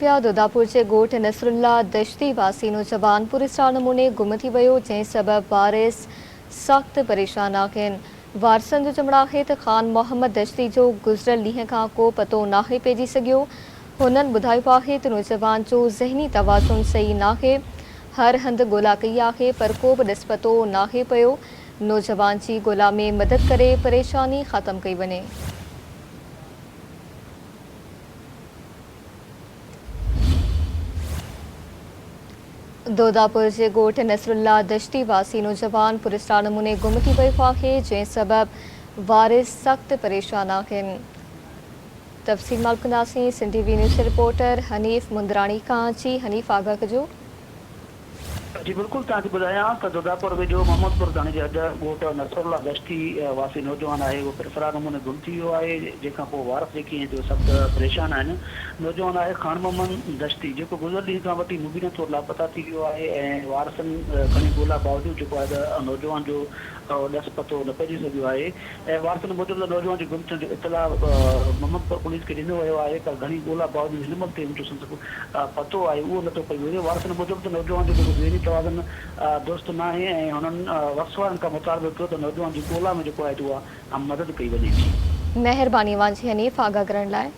दोदापुर जे ॻोठ नसरुल्ला दश्ती वासी नौजवान पुलिसरा नमूने गुम थी वियो, जंहिं सबबि वारिस सख़्त परेशान आहिनि। वारसनि जो चवणु आहे त ख़ान मोहम्मद दश्ती जो गुज़िरियल ॾींहं खां को पतो नाहे पइजी सघियो। हुननि ॿुधायो आहे त नौजवान जो ज़हनी तवाज़ुन सही नाहे। हर हंधि ॻोल्हा कई आहे पर को बि ॾिस पतो नाहे पियो। नौजवान जी ॻोल्हा में मदद करे परेशानी ख़तमु कई वञे। दोदापुर जे ॻोठ नसरुल्ला दश्ती वासी नौजवान पुलिसरा नमूने गुम थी वियो आहे, जंहिं सबबि वारिस सख़्त परेशान आहिनि। तफ़सील मालूम कंदासीं सिंधी वी न्यूज़ रिपोर्टर हनीफ़ मुंदराणी खां। जी हनीफ़, आगाह कजो। जी बिल्कुल तव्हांखे ॿुधायां त दोदापुर वेझो मोहम्मदपुर थाणे जे अॼु ॻोठ नसरुल्ला दश्ती वासी नौजवान आहे उहो पिरसरा नमूने गुम थी वियो आहे, जंहिंखां पोइ वारस जेके आहिनि जो सख़्तु परेशान आहिनि। नौजवान आहे ख़ान मोहम्मद दश्ती, जेको गुज़िरियल ॾींहं खां वठी मुबीना तौरु लापता थी वियो आहे ऐं वारसनि घणी ॻोल्हा बावजूदि जेको आहे त नौजवान जो ॾस पतो न पइजी सघियो आहे ऐं वारसनि मूजिबि नौजवान जी गुम थियण जो इतला मोहम्मदपुर पुलिस खे ॾिनो वियो आहे, पर घणी ॻोल्हा बावजूदि हिन महिल ताईं जो पतो आहे उहो नथो पई वञे। वारसनि मूजिबि त नौजवान जो जेको ज़हनी तवाज़ुन दोस्त न आहे ऐं हुननि वक्स वारनि खां मुतालबो कयो त नौजवान जी ॻोल्हा में जेको आहे उहा मदद कई वञे थी। महिरबानी वांझी हनीफ़, आगाह करण लाइ।